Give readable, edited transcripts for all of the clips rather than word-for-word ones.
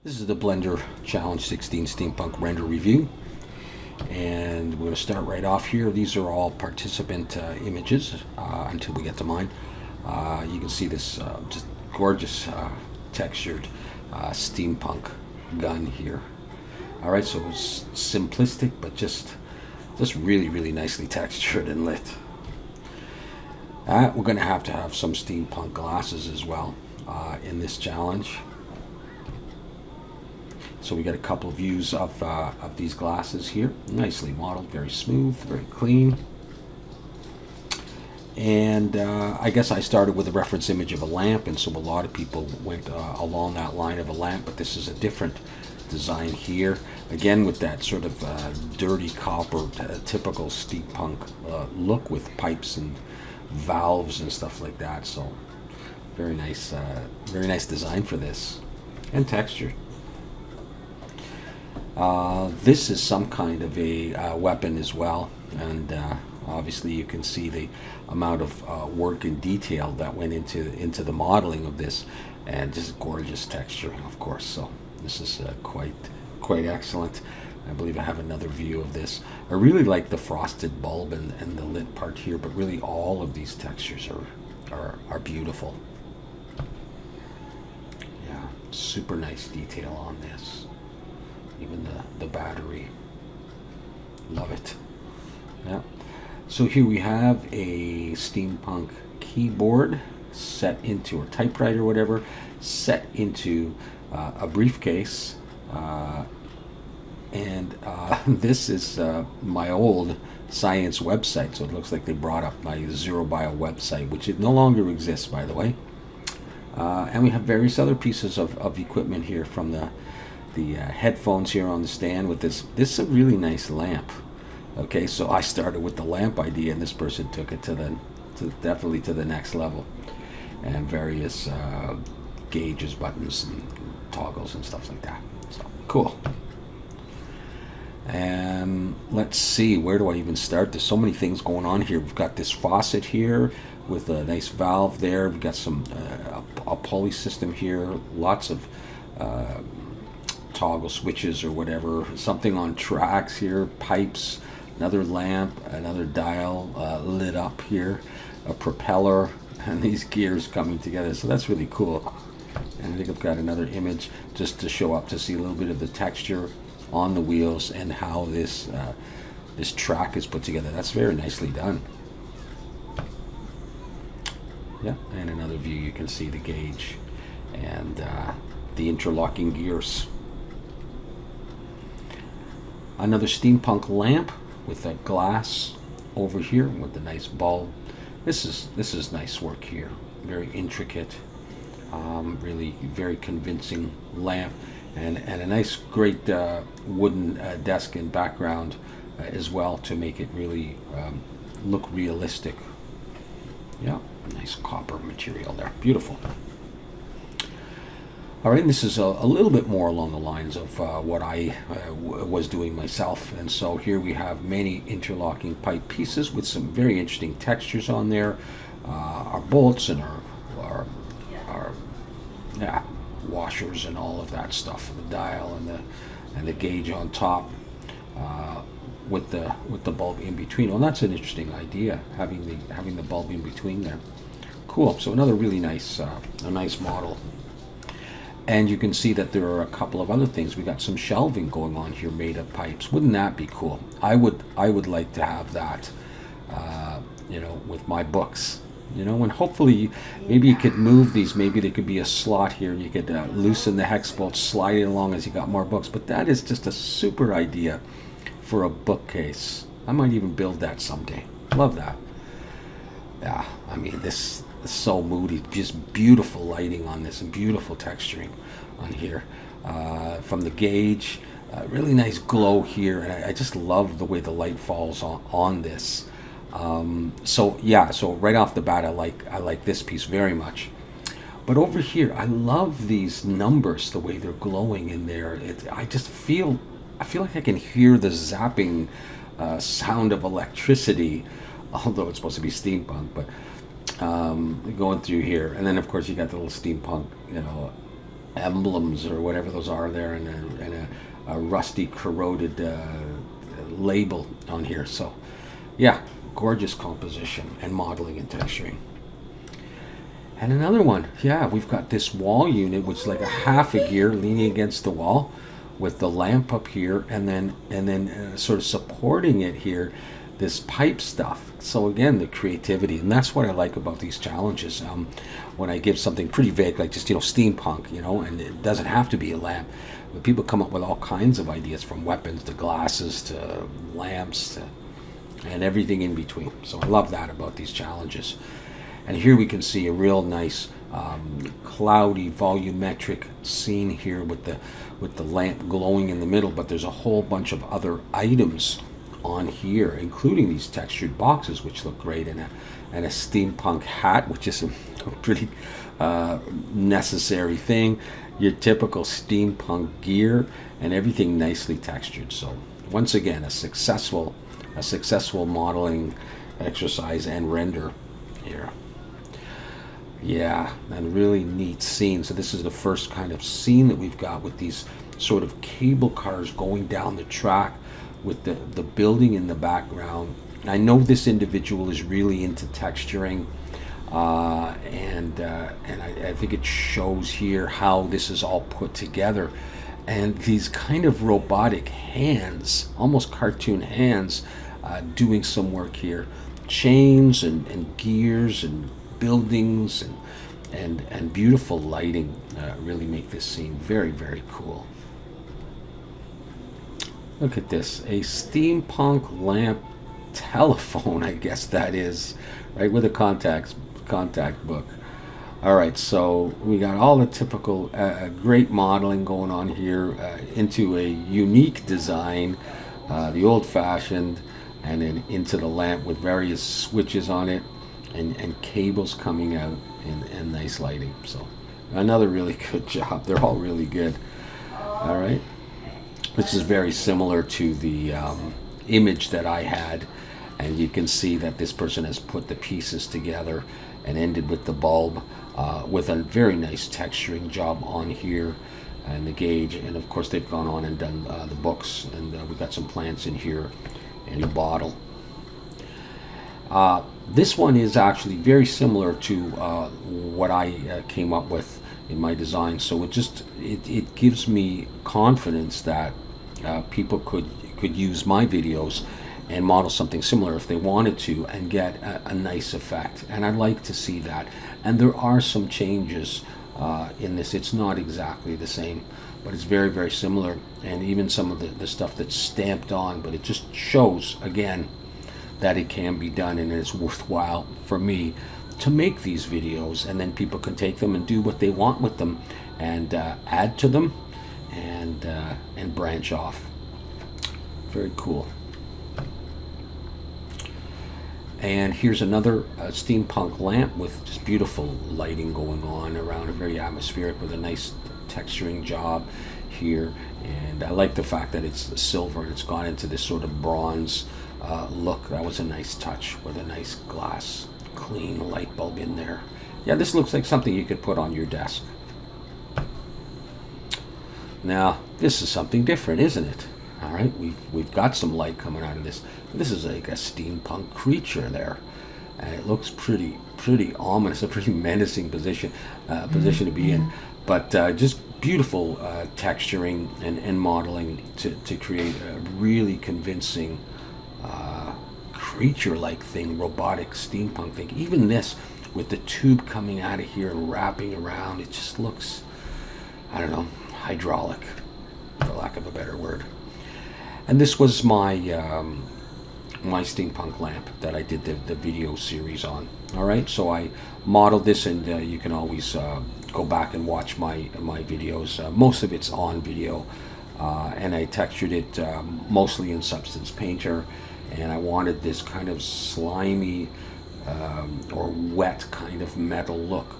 This is the Blender Challenge 16 Steampunk render review, and we're going to start right off here. These are all participant images until we get to mine. You can see this just gorgeous textured steampunk gun here. All right, so it's simplistic, but just really nicely textured and lit. We're going to have some steampunk glasses as well in this challenge. So we got a couple of views of these glasses here, nicely modeled, very smooth, very clean. And I guess I started with a reference image of a lamp, and so a lot of people went along that line of a lamp, but this is a different design here. Again, with that sort of dirty copper, typical steampunk look with pipes and valves and stuff like that. So very nice design for this, and texture. This is some kind of a weapon as well, and obviously you can see the amount of work and detail that went into the modeling of this, and just gorgeous texture, of course. So this is quite excellent. I believe I have another view of this. I really like the frosted bulb and the lit part here, but really all of these textures are beautiful. Yeah, super nice detail on this. Even the battery, love it. Yeah. So here we have a steampunk keyboard set into, or typewriter, whatever, set into a briefcase, and this is my old science website. So it looks like they brought up my zerobio website, which it no longer exists, by the way. And we have various other pieces of equipment here, from the headphones here on the stand with this. This is a really nice lamp. Okay, so I started with the lamp idea, and this person took it definitely to the next level, and various gauges, buttons, and toggles and stuff like that. So cool. And let's see, where do I even start? There's so many things going on here. We've got this faucet here with a nice valve there. We've got some a pulley system here, lots of toggle switches or whatever, something on tracks here, pipes, another lamp, another dial lit up here, a propeller, and these gears coming together. So that's really cool. And I think I've got another image just to show up to see a little bit of the texture on the wheels and how this this track is put together. That's very nicely done. Yeah, and another view, you can see the gauge and the interlocking gears. Another steampunk lamp with a glass over here with a nice bulb. This is nice work here. Very intricate, really very convincing lamp, and a nice, great wooden desk and background as well to make it really look realistic. Yeah, nice copper material there. Beautiful. All right, and this is a little bit more along the lines of what I was doing myself. And so here we have many interlocking pipe pieces with some very interesting textures on there. Our bolts and our washers and all of that stuff. The dial and the gauge on top with the bulb in between. Well, that's an interesting idea, having the bulb in between there. Cool. So another really nice a nice model. And you can see that there are a couple of other things. We got some shelving going on here made of pipes. Wouldn't that be cool? I would like to have that, you know, with my books. You know, and hopefully maybe you could move these. Maybe there could be a slot here, and you could loosen the hex bolt, slide it along as you got more books. But that is just a super idea for a bookcase. I might even build that someday. Love that. Yeah, I mean, this is so moody. Just beautiful lighting on this and beautiful texturing on here. From the gauge, really nice glow here, and I just love the way the light falls on this. So yeah, so right off the bat, I like this piece very much. But over here, I love these numbers, the way they're glowing in there. I feel like I can hear the zapping sound of electricity, although it's supposed to be steampunk, but going through here. And then of course you got the little steampunk, you know, emblems or whatever those are there, and a rusty corroded label on here. So yeah, gorgeous composition and modeling and texturing. And another one, yeah, we've got this wall unit, which is like a half a gear leaning against the wall with the lamp up here, and then sort of supporting it here, this pipe stuff. So again, the creativity, and that's what I like about these challenges. When I give something pretty vague, like just, steampunk, and it doesn't have to be a lamp, but people come up with all kinds of ideas, from weapons to glasses to lamps and everything in between. So I love that about these challenges. And here we can see a real nice cloudy volumetric scene here with the lamp glowing in the middle, but there's a whole bunch of other items on here, including these textured boxes, which look great, and a steampunk hat, which is a pretty necessary thing. Your typical steampunk gear, and everything nicely textured. So once again, a successful modeling exercise and render here. Yeah, and really neat scene. So this is the first kind of scene that we've got with these sort of cable cars going down the track with the building in the background. I know this individual is really into texturing, and I think it shows here how this is all put together. And these kind of robotic hands, almost cartoon hands, doing some work here. Chains and gears and buildings and beautiful lighting really make this scene very, very cool. Look at this, a steampunk lamp telephone, I guess that is, right, with a contact book. All right, so we got all the typical great modeling going on here into a unique design, the old-fashioned, and then into the lamp with various switches on it and cables coming out and nice lighting. So another really good job. They're all really good. All right. This is very similar to the image that I had, and you can see that this person has put the pieces together and ended with the bulb with a very nice texturing job on here and the gauge, and of course they've gone on and done the books, and we've got some plants in here in the bottle. This one is actually very similar to what I came up with in my design, so it gives me confidence that people could use my videos and model something similar if they wanted to and get a nice effect. And I like to see that. And there are some changes in this. It's not exactly the same, but it's very, very similar. And even some of the stuff that's stamped on, but it just shows again that it can be done, and it's worthwhile for me to make these videos, and then people can take them and do what they want with them and add to them and branch off. Very cool. And here's another steampunk lamp with just beautiful lighting going on around it, very atmospheric with a nice texturing job here. And I like the fact that it's silver and it's gone into this sort of bronze look. That was a nice touch with a nice glass, clean light bulb in there. Yeah, this looks like something you could put on your desk. Now, this is something different, isn't it? All right, we've got some light coming out of this. This is like a steampunk creature there, and it looks pretty ominous, a pretty menacing position to be in. But just beautiful texturing and modeling to create a really convincing creature-like thing, robotic steampunk thing. Even this with the tube coming out of here and wrapping around, it just looks, I don't know, hydraulic, for lack of a better word. And this was my my steampunk lamp that I did the video series on. All right, so I modeled this, and you can always go back and watch my videos. Most of it's on video, and I textured it mostly in Substance Painter, and I wanted this kind of slimy or wet kind of metal look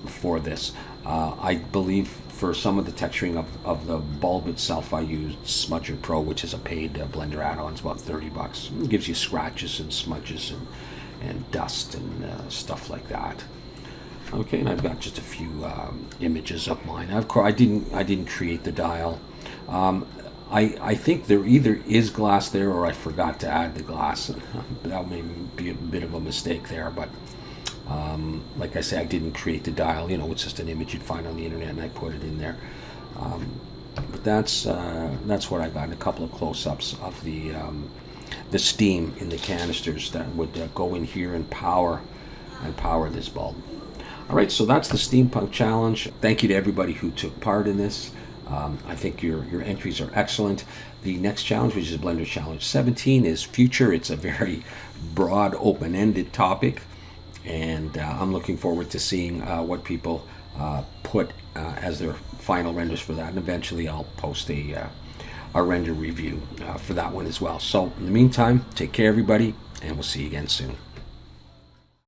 for this. I believe for some of the texturing of the bulb itself, I used Smudger Pro, which is a paid Blender add-on. It's about $30. It gives you scratches and smudges and dust and stuff like that. Okay, and I've got just a few images of mine. Of course, I didn't create the dial. Um, I think there either is glass there or I forgot to add the glass. That may be a bit of a mistake there, but like I say, I didn't create the dial. You know, it's just an image you'd find on the internet, and I put it in there. But that's what I got. And a couple of close-ups of the steam in the canisters that would go in here and power this bulb. All right, so that's the Steampunk Challenge. Thank you to everybody who took part in this. I think your entries are excellent. The next challenge, which is Blender Challenge 17, is future. It's a very broad, open-ended topic, and I'm looking forward to seeing what people put as their final renders for that. And eventually, I'll post a render review for that one as well. So in the meantime, take care, everybody, and we'll see you again soon.